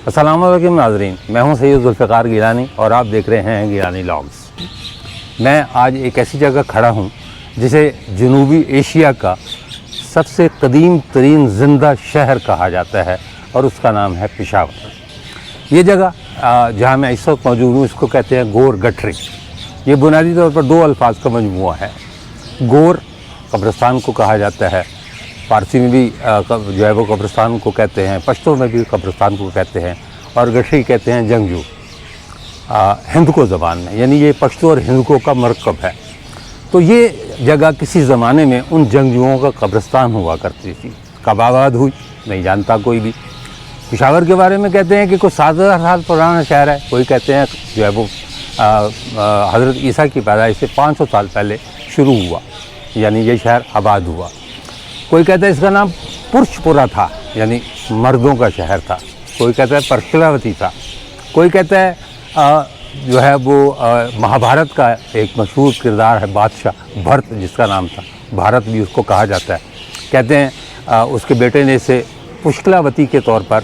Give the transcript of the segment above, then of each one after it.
अस्सलाम वालेकुम नाज़रीन, मैं हूं सैयद ज़ुल्फ़िकार गिलानी और आप देख रहे हैं गिलानी व्लॉग्स। मैं आज एक ऐसी जगह खड़ा हूं जिसे जनूबी एशिया का सबसे कदीम तरीन ज़िंदा शहर कहा जाता है और उसका नाम है पेशावर। ये जगह जहां मैं इस वक्त मौजूद हूँ इसको कहते हैं गोर गठरी। ये बुनियादी तौर पर दो अल्फाज का मजमूआ है। गोर कब्रिस्तान को कहा जाता है, फ़ारसी में भी जो है वो कब्रिस्तान को कहते हैं, पश्तो में भी कब्रिस्तान को कहते हैं, और गठरी कहते हैं जंगजू हिंदको ज़बान में, यानी ये पश्तो और हिंदको का मरकब है। तो ये जगह किसी ज़माने में उन जंगजुओं का कब्रिस्तान हुआ करती थी। कब आबाद हुई नहीं जानता कोई भी। पेशावर के बारे में कहते हैं कि कुछ 7,000 साल पुराना शहर है, कोई कहते हैं जो है वो हज़रत ईसा की पैदाइश से 500 साल पहले शुरू हुआ, यानी ये शहर आबाद हुआ। कोई कहता है इसका नाम पुरुषपुरा था, यानी मर्दों का शहर था। कोई कहता है परशिलावती था। कोई कहता है जो है वो महाभारत का एक मशहूर किरदार है बादशाह भरत, जिसका नाम था भारत भी उसको कहा जाता है। कहते हैं उसके बेटे ने इसे पुष्कलावती के तौर पर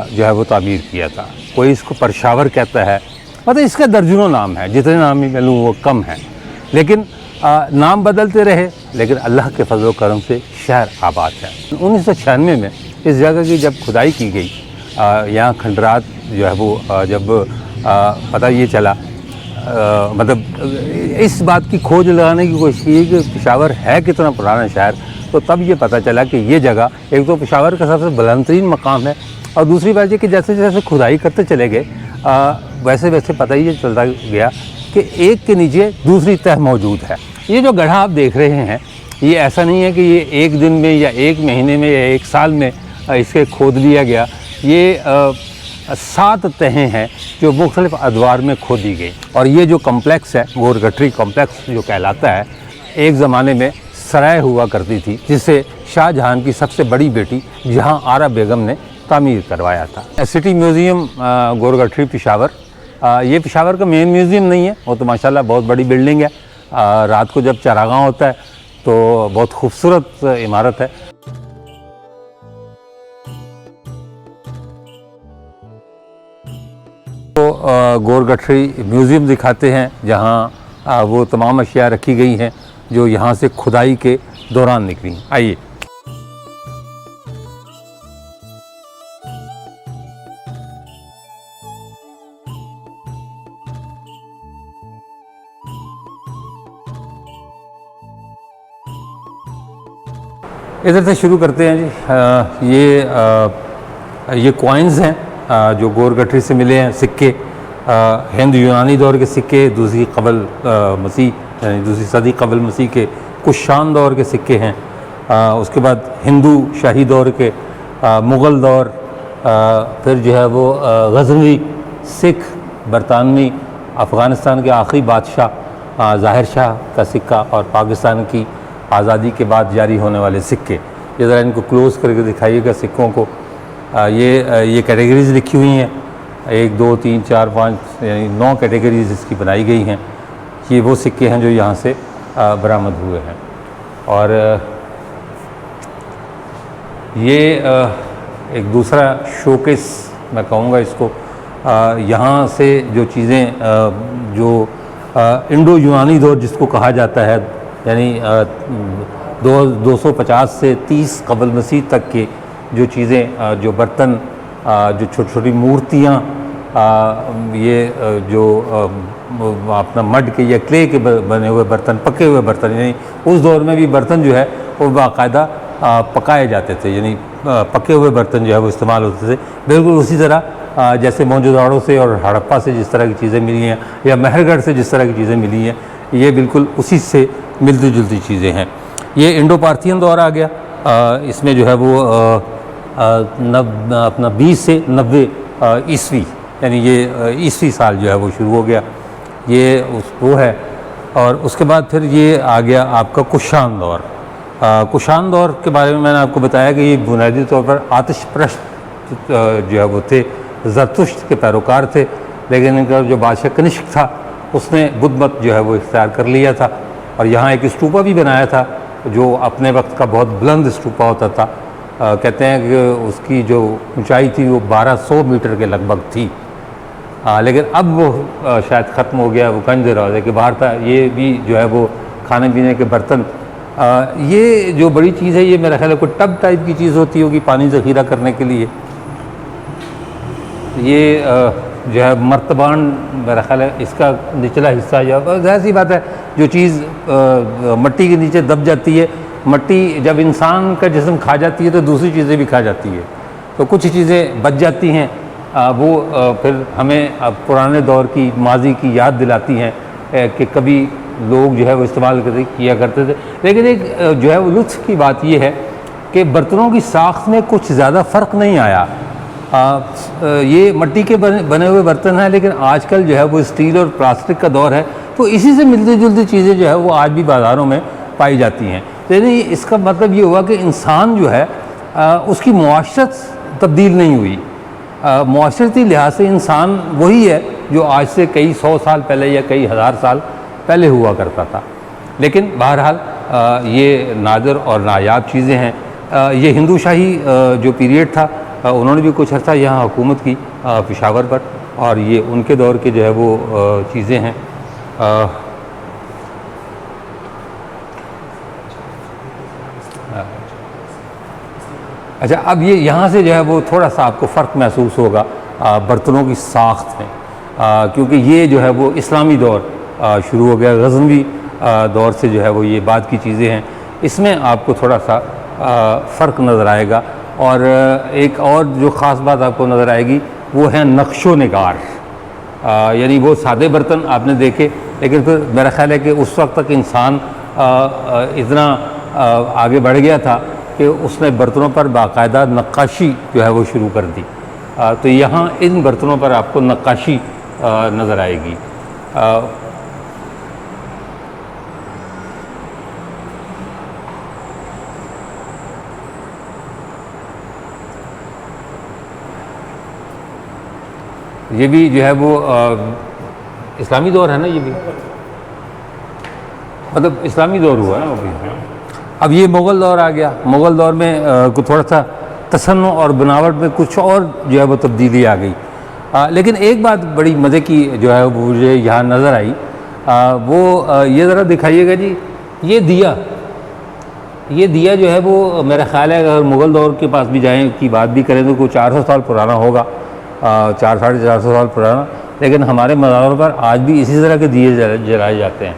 जो है वो तामीर किया था। कोई इसको परशावर कहता है। मतलब इसका दर्जनों नाम है, जितने नाम ही मैं लूँ वो कम है, लेकिन नाम बदलते रहे, लेकिन अल्लाह के फजल करम से शहर आबाद है। 1996 में इस जगह की जब खुदाई की गई, यहाँ खंडरात जो है वो जब पता ये चला, मतलब इस बात की खोज लगाने की कोशिश की कि पेशावर है कितना पुराना शहर, तो तब ये पता चला कि ये जगह एक तो पेशावर का सबसे बुलंदतरीन मकाम है, और दूसरी बात ये कि जैसे जैसे खुदाई करते चले गए वैसे वैसे पता ही चलता गया कि एक के नीचे दूसरी तह मौजूद है। ये जो गड्ढा आप देख रहे हैं, ये ऐसा नहीं है कि ये एक दिन में या एक महीने में या एक साल में इसे खोद लिया गया। ये 7 तहें हैं जो मुख्तलिफ अदवार में खोदी गई। और ये जो कम्प्लेक्स है, गोर गठरी कम्प्लेक्स जो कहलाता है, एक ज़माने में सराय हुआ करती थी, जिसे शाहजहां की सबसे बड़ी बेटी जहां आरा बेगम ने तामीर करवाया था। सिटी म्यूज़ियम गोर गठरी पेशावर, ये पेशावर का मेन म्यूज़ियम नहीं है, वो तो माशाल्लाह बहुत बड़ी बिल्डिंग है। रात को जब चरागाह होता है तो बहुत खूबसूरत इमारत है। तो गोर गठरी म्यूज़ियम दिखाते हैं, जहाँ वो तमाम अशिया रखी गई हैं जो यहाँ से खुदाई के दौरान निकली। आइए। इधर से शुरू करते हैं जी। ये कॉइन्स हैं जो गोर गठरी से मिले हैं, सिक्के, हिंद यूनानी दौर के सिक्के, दूसरी सदी कबल मसीह के कुशान दौर के सिक्के हैं। उसके बाद हिंदू शाही दौर के, मुग़ल दौर, फिर जो है वो गज़नवी, सिख, बरतानवी, अफ़गानिस्तान के आखिरी बादशाह ज़ाहिर शाह का सिक्का, और पाकिस्तान की आज़ादी के बाद जारी होने वाले सिक्के। ये ज़रा इनको क्लोज़ करके दिखाइएगा सिक्कों को। ये कैटेगरीज़ लिखी हुई हैं, 1 2 3 4 5 यानी 9 कैटेगरीज़ इसकी बनाई गई हैं। ये वो सिक्के हैं जो यहाँ से बरामद हुए हैं। और ये एक दूसरा शोकेस मैं कहूँगा इसको, यहाँ से जो चीज़ें जो इंडो यूनानी दौर जिसको कहा जाता है, यानी 250 से 30 कबल मसीह तक के जो चीज़ें, जो बर्तन, जो छोटी छोटी मूर्तियाँ, ये जो अपना मड के या क्ले के बने हुए बर्तन, पके हुए बर्तन, यानी उस दौर में भी बर्तन जो है वो बाकायदा पकाए जाते थे, यानी पके हुए बर्तन जो है वो इस्तेमाल होते थे। बिल्कुल उसी तरह जैसे मोहनजोदाड़ो से और हड़प्पा से जिस तरह की चीज़ें मिली हैं, या महरगढ़ से जिस तरह की चीज़ें मिली हैं, ये बिल्कुल उसी से मिलती जुलती चीज़ें हैं। ये इंडो पार्थियन दौर आ गया। इसमें जो है वो अपना 20 से 90 ईस्वी, यानी ये ईस्वी साल जो है वो शुरू हो गया, ये वो है। और उसके बाद फिर ये आ गया आपका कुशान दौर। कुशान दौर के बारे में मैंने आपको बताया कि ये बुनियादी तौर पर आतिश प्रस्त जो है वो थे, ज़रतुश्त के पैरोकार थे, लेकिन इनका जो बादशाह कनिष्क था उसने बुद्ध मत जो है वो इख्तियार कर लिया था। और यहाँ एक स्तूपा भी बनाया था जो अपने वक्त का बहुत बुलंद स्तूपा होता था। कहते हैं कि उसकी जो ऊंचाई थी वो 1200 मीटर के लगभग थी। लेकिन अब वो शायद ख़त्म हो गया, वो कंज दरवाज़े के बाहर था। ये भी जो है वो खाने पीने के बर्तन, ये जो बड़ी चीज़ है ये मेरा ख्याल है कोई टब टाइप की चीज़ होती होगी पानी ज़ख़ीरा करने के लिए। ये जो है मर्तबान मेरा ख्याल है इसका निचला हिस्सा, या ज़ाहिर सी बात है जो चीज़ मिट्टी के नीचे दब जाती है, मिट्टी जब इंसान का जिस्म खा जाती है तो दूसरी चीज़ें भी खा जाती है, तो कुछ चीज़ें बच जाती हैं। वो फिर हमें पुराने दौर की माजी की याद दिलाती हैं कि कभी लोग जो है वो इस्तेमाल किया करते थे। लेकिन एक जो है वो लुत्फ़ की बात ये है कि बर्तनों की साख्त में कुछ ज़्यादा फ़र्क नहीं आया। ये मिट्टी के बने हुए बर्तन हैं, लेकिन आजकल जो है वो स्टील और प्लास्टिक का दौर है, तो इसी से मिलती जुलती चीज़ें जो है वो आज भी बाज़ारों में पाई जाती हैं। तो यानी इसका मतलब ये हुआ कि इंसान जो है उसकी मुआशरत तब्दील नहीं हुई। मुआशरती लिहाज से इंसान वही है जो आज से कई 100 साल पहले या कई हज़ार साल पहले हुआ करता था। लेकिन बहरहाल ये नादर और नायाब चीज़ें हैं। ये हिंदू शाही जो पीरियड था, उन्होंने भी कुछ अर्सा यहाँ हुकूमत की पेशावर पर, और ये उनके दौर के जो है वो चीज़ें हैं। अच्छा, अब ये यहाँ से जो है वो थोड़ा सा आपको फ़र्क महसूस होगा बर्तनों की साख्त में, क्योंकि ये जो है वो इस्लामी दौर शुरू हो गया। गज़नवी दौर से जो है वो ये बाद की चीज़ें हैं, इसमें आपको थोड़ा सा फ़र्क नज़र आएगा। और एक और जो ख़ास बात आपको नज़र आएगी वो है नक्शो निगार, यानी वो सादे बर्तन आपने देखे, लेकिन फिर मेरा ख़्याल है कि उस वक्त तक इंसान इतना आगे बढ़ गया था कि उसने बर्तनों पर बाकायदा नक्काशी जो है वो शुरू कर दी। तो यहाँ इन बर्तनों पर आपको नक्काशी नज़र आएगी। ये भी जो है वो इस्लामी दौर है ना, ये भी मतलब इस्लामी दौर हुआ है ना अभी। अब ये मुग़ल दौर आ गया। मुग़ल दौर में थोड़ा सा तसन्नु और बनावट में कुछ और जो है वो तब्दीली आ गई। लेकिन एक बात बड़ी मज़े की जो है वो मुझे यहाँ नज़र आई, वो ये ज़रा दिखाइएगा जी, ये दिया जो है वो मेरा ख़्याल है अगर मुग़ल दौर के पास भी जाएँ की बात भी करें तो कोई 400 साल पुराना होगा, 400-450 साल पुराना। लेकिन हमारे मज़ारों पर आज भी इसी तरह के दिए जलाए जाते हैं।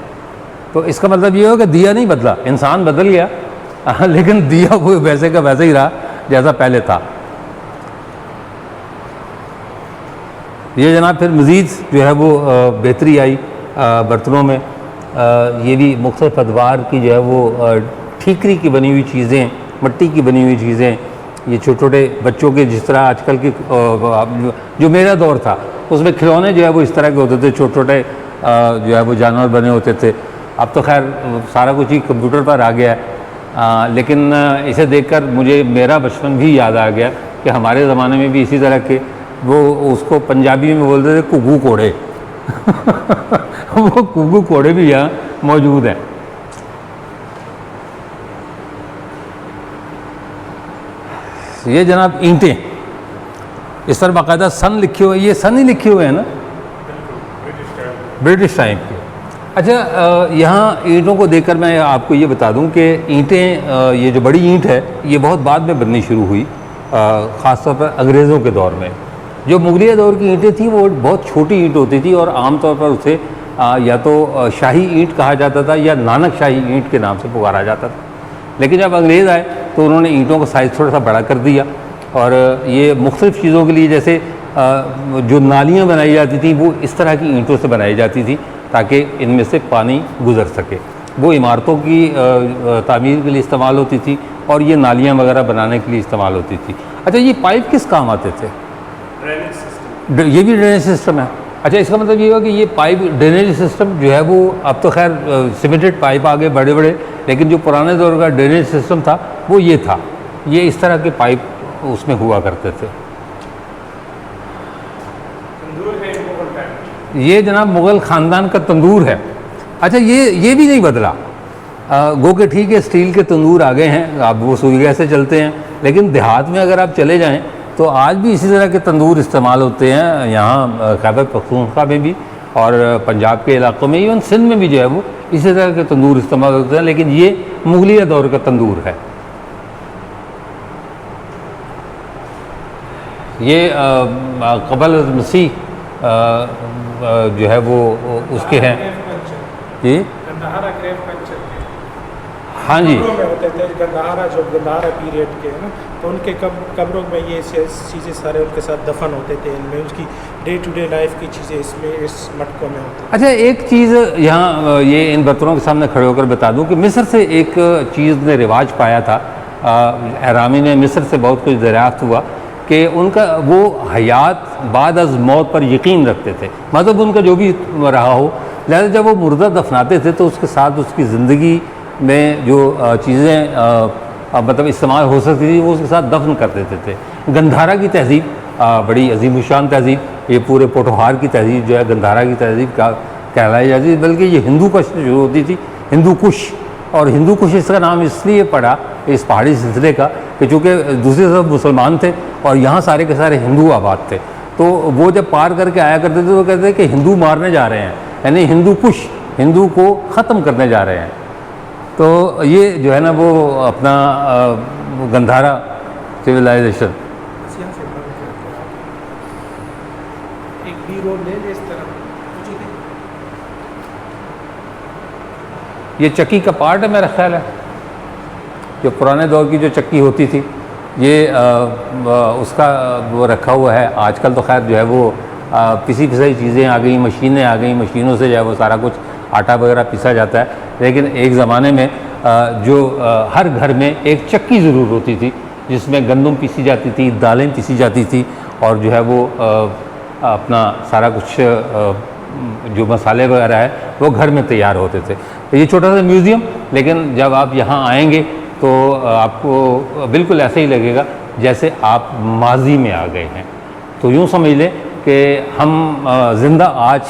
तो इसका मतलब ये हो कि दिया नहीं बदला, इंसान बदल गया, लेकिन दिया वो वैसे का वैसे ही रहा जैसा पहले था। ये जनाब फिर मज़ीद जो है वो बेहतरी आई बर्तनों में। ये भी मुख्तलिफ़ अदवार की जो है वो ठीकरी की बनी हुई चीज़ें, मिट्टी की बनी हुई चीज़ें, ये छोटे छोटे बच्चों के, जिस तरह आजकल के जो मेरा दौर था उसमें खिलौने जो है वो इस तरह के होते थे, छोटे छोटे जो है वो जानवर बने होते थे। अब तो खैर सारा कुछ ही कंप्यूटर पर आ गया है, लेकिन इसे देखकर मुझे मेरा बचपन भी याद आ गया कि हमारे ज़माने में भी इसी तरह के, वो उसको पंजाबी में बोलते थे कुगू कोड़े वो कुगू कोड़े भी यहाँ मौजूद हैं। ये जनाब ईंटें, इस पर बाकायदा सन लिखे हुए, ये सन ही लिखे हुए हैं ना, ब्रिटिश टाइम के। अच्छा, यहाँ ईंटों को देखकर मैं आपको ये बता दूं कि ईंटें, ये जो बड़ी ईंट है ये बहुत बाद में बननी शुरू हुई, ख़ास तौर पर अंग्रेज़ों के दौर में। जो मुगलिया दौर की ईंटें थी वो बहुत छोटी ईंट होती थी और आम तौर पर उसे या तो शाही ईंट कहा जाता था या नानक शाही ईंट के नाम से पुकारा जाता था। लेकिन जब अंग्रेज़ आए तो उन्होंने ईंटों का साइज़ थोड़ा सा बड़ा कर दिया, और ये मुख्तलिफ़ चीज़ों के लिए, जैसे जो नालियाँ बनाई जाती थी वो इस तरह की ईंटों से बनाई जाती थी ताकि इनमें से पानी गुज़र सके। वो इमारतों की तामीर के लिए इस्तेमाल होती थी और ये नालियाँ वगैरह बनाने के लिए इस्तेमाल होती थी। अच्छा, ये पाइप किस काम आते थे? Drainage system. ये भी ड्रेनेज सिस्टम है। अच्छा, इसका मतलब ये हुआ कि ये पाइप ड्रेनेज सिस्टम जो है वो, अब तो खैर सीमेंटेड पाइप आ गए बड़े बड़े, लेकिन जो पुराने दौर का ड्रेनेज सिस्टम था वो ये था, ये इस तरह के पाइप उसमें हुआ करते थे। ये जनाब मुग़ल ख़ानदान का तंदूर है। अच्छा, ये भी नहीं बदला, गो के ठीक है स्टील के तंदूर आ गए हैं, अब वो सुई गैस से चलते हैं, लेकिन देहात में अगर आप चले जाएं तो आज भी इसी तरह के तंदूर इस्तेमाल होते हैं, यहाँ खैबर पख्तूनख्वा में भी और पंजाब के इलाकों में, इवन सिंध में भी जो है वो इसी तरह के तंदूर इस्तेमाल होते हैं, लेकिन ये मुगलिया दौर का तंदूर है। ये कबल मसीह जो है वो उसके हैं ये, हाँ जी, कब्रों में होते थे गंधारा, जो गंधारा पीरियड के है ना, तो उनके कब्रों में ये चीज़ें सारे उनके साथ दफन होते थे, इनमें उसकी डे टू डे लाइफ की चीज़ें इसमें इस मटकों में होती। अच्छा, एक चीज़ यहाँ ये इन बर्तनों के सामने खड़े होकर बता दूँ कि मिस्र से एक चीज़ ने रिवाज पाया था, एहरामी ने मिस्र से बहुत कुछ दरियाफ्त हुआ कि उनका वो हयात बाद अज मौत पर यकीन रखते थे, मतलब उनका जो भी रहा हो, लिहाजा जब वो मुर्दा दफनाते थे तो उसके साथ उसकी ज़िंदगी में जो चीज़ें मतलब इस्तेमाल हो सकती थी वो उसके साथ दफन कर देते थे। गंधारा की तहज़ीब बड़ी अजीमुशान तहज़ीब, ये पूरे पोठोहार की तहज़ीब जो है गंधारा की तहज़ीब का कहलाई जाती है, बल्कि ये हिंदू कुश से शुरू होती थी, हिंदू कुश। और हिंदू कुश इसका नाम इसलिए पड़ा इस पहाड़ी सिलसिले का कि चूँकि दूसरी तरफ मुसलमान थे और यहाँ सारे के सारे हिंदू आबाद थे, तो वो जब पार करके आया करते थे तो कहते थे कि हिंदू मारने जा रहे हैं, यानी हिंदू कुश, हिंदू को ख़त्म करने जा रहे हैं। तो ये जो है ना वो अपना गंधारा सिविलाइजेशन। एक बी रोल ले इस तरह, ये चक्की का पार्ट है मेरा ख्याल है, जो पुराने दौर की जो चक्की होती थी, ये उसका वो रखा हुआ है। आजकल तो खैर जो है वो पिसी पिसाई चीज़ें आ गई, मशीनें आ गई, मशीनों से जो है वो सारा कुछ आटा वगैरह पिसा जाता है, लेकिन एक ज़माने में जो हर घर में एक चक्की ज़रूर होती थी जिसमें गंदम पीसी जाती थी, दालें पीसी जाती थी, और जो है वो अपना सारा कुछ जो मसाले वगैरह है वो घर में तैयार होते थे। तो ये छोटा सा म्यूज़ियम, लेकिन जब आप यहाँ आएंगे तो आपको बिल्कुल ऐसे ही लगेगा जैसे आप माजी में आ गए हैं। तो यूँ समझ लें कि हम ज़िंदा आज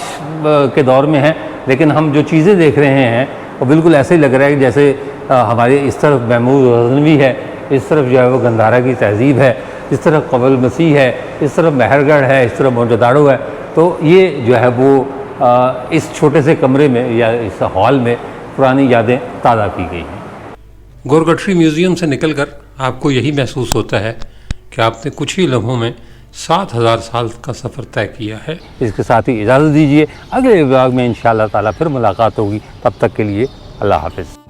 के दौर में हैं, लेकिन हम जो चीज़ें देख रहे हैं वो बिल्कुल ऐसे ही लग रहा है कि जैसे हमारे इस तरफ महमूद गज़नवी है, इस तरफ जो है वो गंधारा की तहज़ीब है, इस तरफ कबल मसीह है, इस तरफ महरगढ़ है, इस तरफ मोहनजोदाड़ो है। तो ये जो है वो इस छोटे से कमरे में या इस हॉल में पुरानी यादें ताज़ा की गई हैं। गोरगठरी म्यूज़ियम से निकलकर आपको यही महसूस होता है कि आपने कुछ ही लम्हों में 7000 साल का सफ़र तय किया है। इसके साथ ही इजाज़त दीजिए, अगले विभाग में इंशाअल्लाह ताला फिर मुलाकात होगी। तब तक के लिए अल्लाह हाफ़िज़।